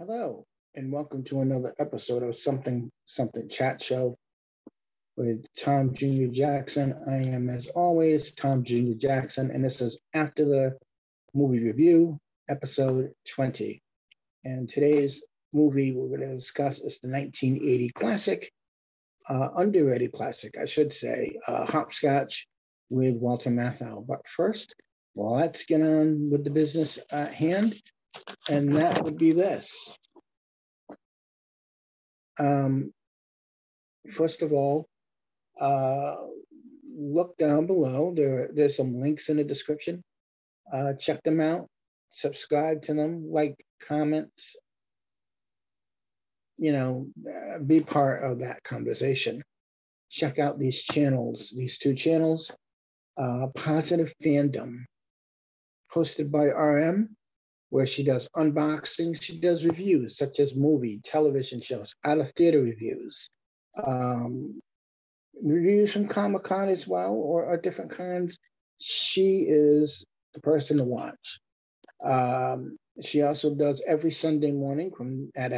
Hello, and welcome to another episode of Something Something Chat Show with Tom Jr. Jackson. I am, as always, Tom Jr. Jackson, and this is After the Movie Review, episode 20. And today's movie we're going to discuss is the 1980 classic, underrated classic, I should say, Hopscotch with Walter Matthau. But first, let's get on with the business at hand, and that would be this. First of all, look down below. There's some links in the description. Check them out. Subscribe to them. Like, comment. Be part of that conversation. Check out these channels. These two channels. Positive Fandom, hosted by RM, where she does unboxings. She does reviews such as movie, television shows, out of theater reviews. Reviews from Comic-Con as well, or different kinds. She is the person to watch. She also does every Sunday morning at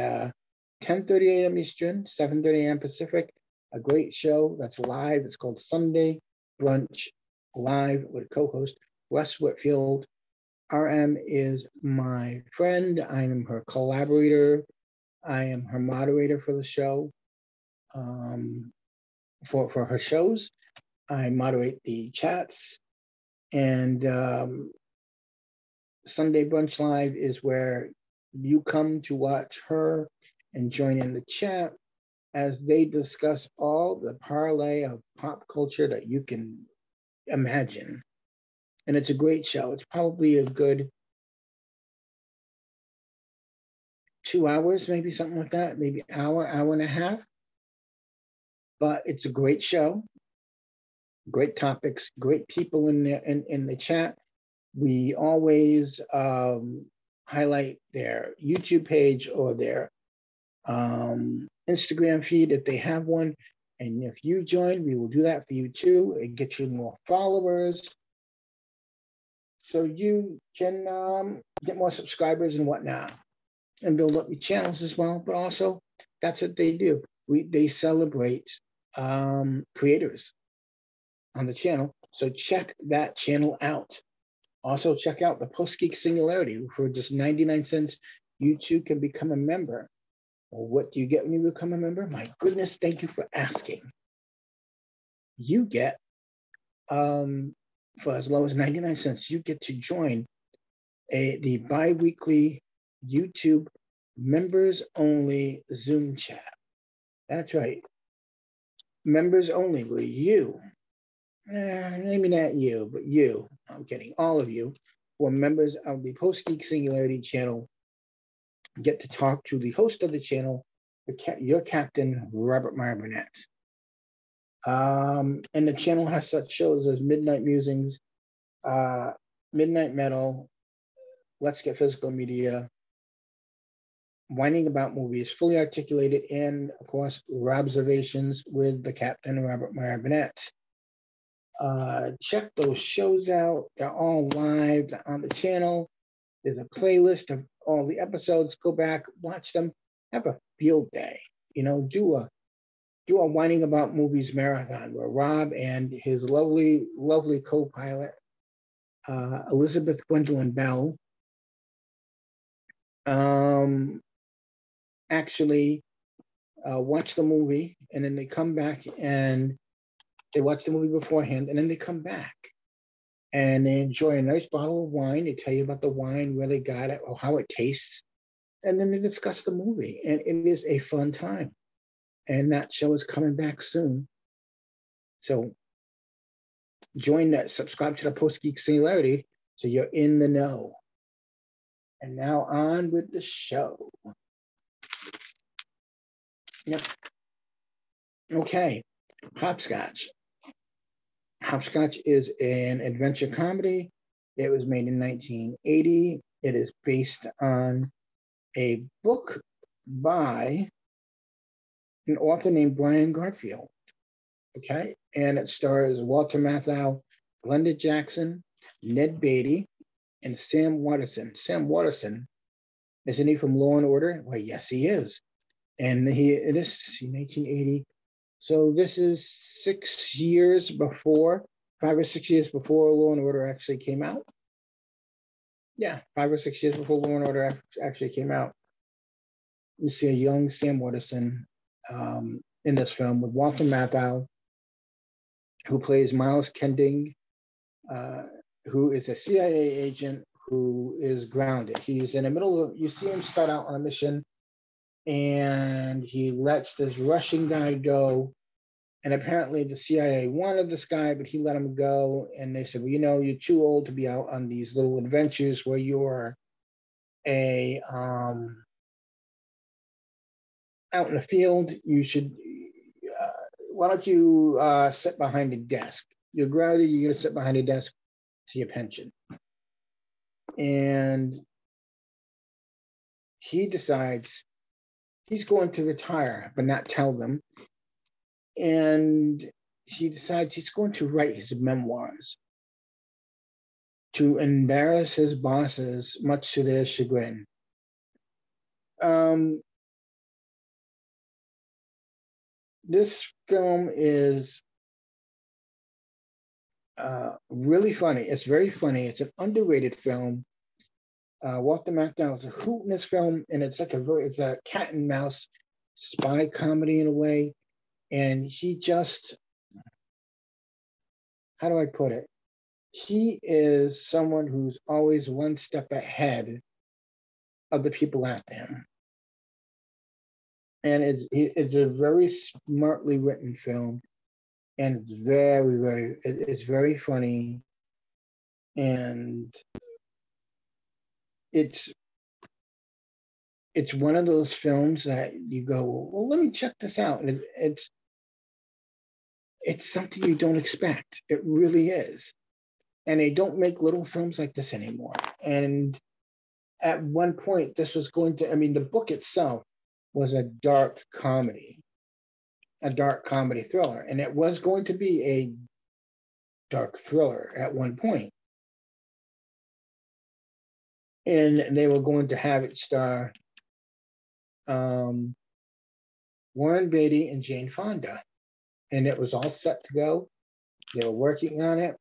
10:30 a.m. Eastern, 7:30 a.m. Pacific, a great show that's live. It's called Sunday Brunch Live with co-host Wes Whitfield. RM is my friend. I am her collaborator. I am her moderator for the show. For her shows, I moderate the chats, and Sunday Brunch Live is where you come to watch her and join in the chat as they discuss all the parlay of pop culture that you can imagine. And it's a great show. It's probably a good 2 hours, maybe something like that, maybe hour and a half. But it's a great show, great topics, great people in the chat. We always highlight their YouTube page or their Instagram feed if they have one. And if you join, we will do that for you too and get you more followers, so you can get more subscribers and whatnot, and build up your channels as well. But also, that's what they do. They celebrate creators on the channel. So check that channel out. Also, check out the Post Geek Singularity. For just 99 cents, you too can become a member. Well, what do you get when you become a member? My goodness, thank you for asking. You get, for as low as 99 cents, you get to join the bi-weekly YouTube members-only Zoom chat. That's right. Members only, where you, maybe not you, but you, I'm kidding, all of you who are members of the Post Geek Singularity channel get to talk to the host of the channel, your captain, Robert Meyer Burnett. And the channel has such shows as Midnight Musings, Midnight Metal, Let's Get Physical Media, Whining About Movies, Fully Articulated, and of course, Robservations with the Captain, Robert Meyer Burnett. Check those shows out. They're all live. They're on the channel. There's a playlist of all the episodes. Go back, watch them, have a field day. Do a Whining About Movies marathon where Rob and his lovely co-pilot, Elizabeth Gwendolyn Bell, actually watch the movie, and then they come back and they watch the movie beforehand, and then they come back and they enjoy a nice bottle of wine. They tell you about the wine, where they got it, or how it tastes, and then they discuss the movie, and it is a fun time. And that show is coming back soon. So join that, subscribe to the Post Geek Singularity so you're in the know. And now on with the show. Yep. Okay, Hopscotch. Hopscotch is an adventure comedy. It was made in 1980. It is based on a book by an author named Brian Garfield. Okay, and it stars Walter Matthau, Glenda Jackson, Ned Beatty, and Sam Waterston. Sam Waterston Isn't he from Law and Order? Well, yes, he is. And it is 1980. So this is 6 years before, 5 or 6 years before Law and Order actually came out. Yeah, 5 or 6 years before Law and Order actually came out. You see a young Sam Waterston in this film with Walter Matthau, who plays Miles Kending, who is a CIA agent who is grounded. He's in the middle of, you see him start out on a mission, and he lets this Russian guy go. And apparently the CIA wanted this guy, but he let him go. And they said, well, you know, you're too old to be out on these little adventures where you're out in the field. You should, why don't you sit behind a desk? You're grounded, you're going to sit behind a desk to your pension. And he decides he's going to retire, but not tell them. And he decides he's going to write his memoirs to embarrass his bosses, much to their chagrin. This film is really funny. It's very funny. It's an underrated film. Walter Matthau is a hoot in this film, and it's a cat and mouse spy comedy in a way. And he just, how do I put it? He is someone who's always one step ahead of the people after him. And it's a very smartly written film, and it's very funny, and it's one of those films that you go, well, let me check this out, and it's something you don't expect. It really is. And they don't make little films like this anymore. And at one point, this was going to, I mean, the book itself was a dark comedy thriller. And it was going to be a dark thriller at one point. And they were going to have it star Warren Beatty and Jane Fonda. And it was all set to go. They were working on it.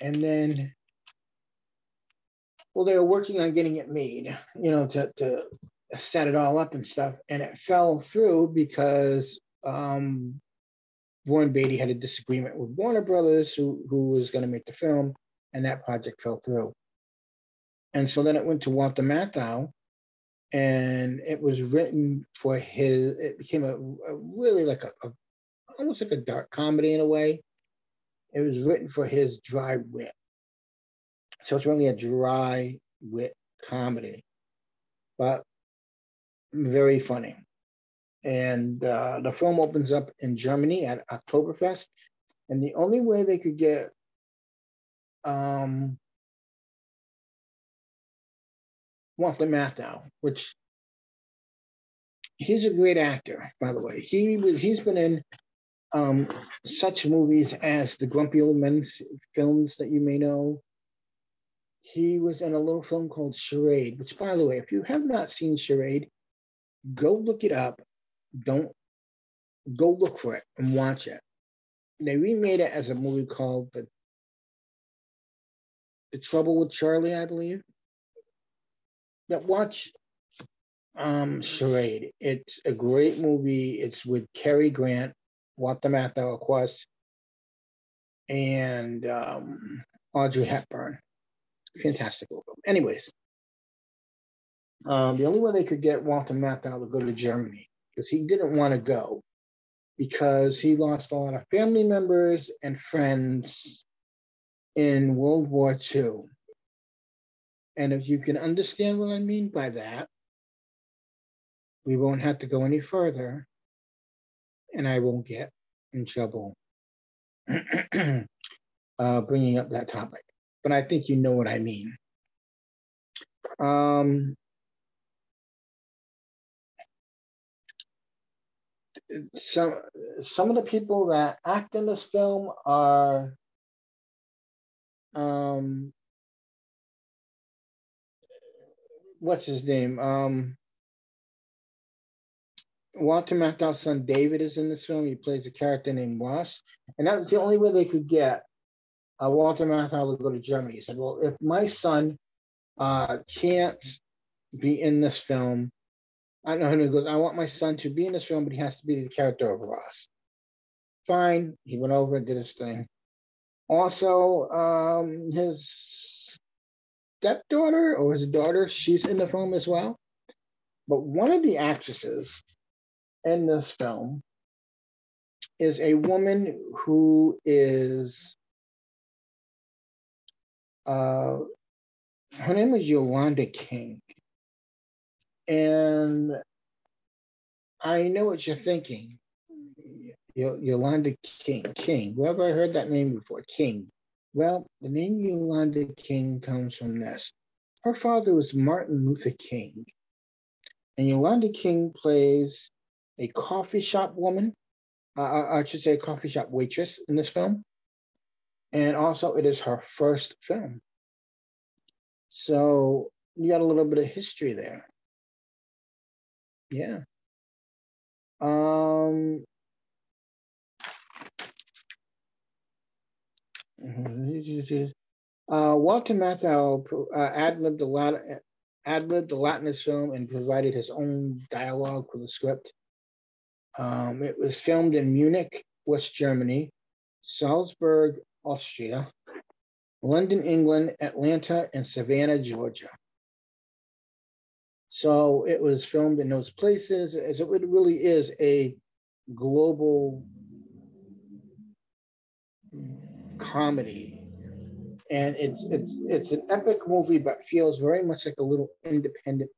And then, well, they were working on getting it made, to set it all up and stuff. And it fell through because Warren Beatty had a disagreement with Warner Brothers, who was going to make the film, and that project fell through. And so then it went to Walter Matthau, and it was written for it became a really like almost like a dark comedy in a way. It was written for his dry wit. So it's really a dry wit comedy, but very funny. And the film opens up in Germany at Oktoberfest. And the only way they could get Walter Matthau, which he's a great actor, by the way. He's been in such movies as the Grumpy Old Men films that you may know. He was in a little film called Charade, which, by the way, if you have not seen Charade, go look it up. Don't go look for it and watch it. They remade it as a movie called The Trouble with Charlie, I believe. But watch Charade. It's a great movie. It's with Cary Grant, Walter Matthau, of course, and Audrey Hepburn. Fantastic movie. Anyways, the only way they could get Walter Matthau to go to Germany, because he didn't want to go, because he lost a lot of family members and friends in World War II. And if you can understand what I mean by that, we won't have to go any further, and I won't get in trouble bringing up that topic. But I think you know what I mean. Some of the people that act in this film are what's his name? Walter Matthau's son David is in this film. He plays a character named Ross, and that was the only way they could get Walter Matthau to go to Germany. He said, "Well, if my son can't be in this film, I know." And he goes, "I want my son to be in this film, but he has to be the character of Ross." Fine. He went over and did his thing. Also, his stepdaughter or his daughter, she's in the film as well. But one of the actresses in this film is a woman who is, her name is Yolanda King. And I know what you're thinking. Yolanda King. Where have I heard that name before? King. Well, the name Yolanda King comes from this. Her father was Martin Luther King. And Yolanda King plays a coffee shop woman. I should say a coffee shop waitress in this film. And also it is her first film. So you got a little bit of history there. Yeah. Walter Matthau ad-libbed a lot in this film and provided his own dialogue for the script. It was filmed in Munich, West Germany, Salzburg, Austria, London, England, Atlanta, and Savannah, Georgia. So it was filmed in those places, as it really is a global comedy. And it's an epic movie, but feels very much like a little independent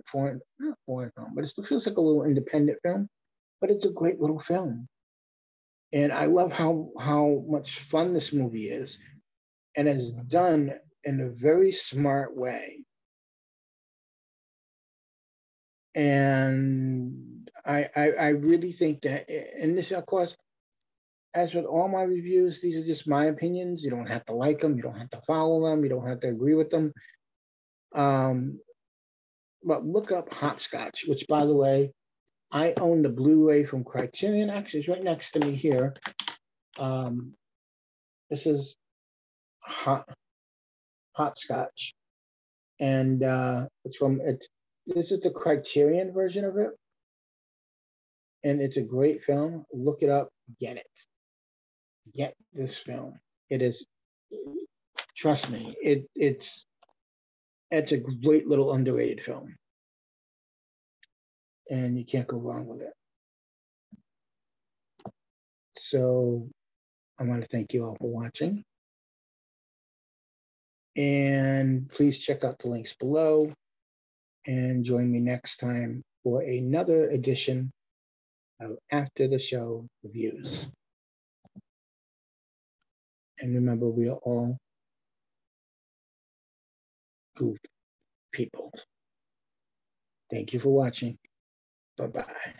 foreign, not foreign film, but it still feels like a little independent film. But it's a great little film, and I love how much fun this movie is, and is done in a very smart way. And I really think that, and this, of course, as with all my reviews, these are just my opinions. You don't have to like them. You don't have to follow them. You don't have to agree with them. But look up Hopscotch, which, by the way, I own the Blu-ray from Criterion. Actually, it's right next to me here. This is Hopscotch, and this is the Criterion version of it, and it's a great film. Look it up. Get it. Get this film. It is. Trust me. It's a great little underrated film, and you can't go wrong with it. So I want to thank you all for watching. And please check out the links below and join me next time for another edition of After the Show Reviews. And remember, we are all goof people. Thank you for watching. Bye-bye.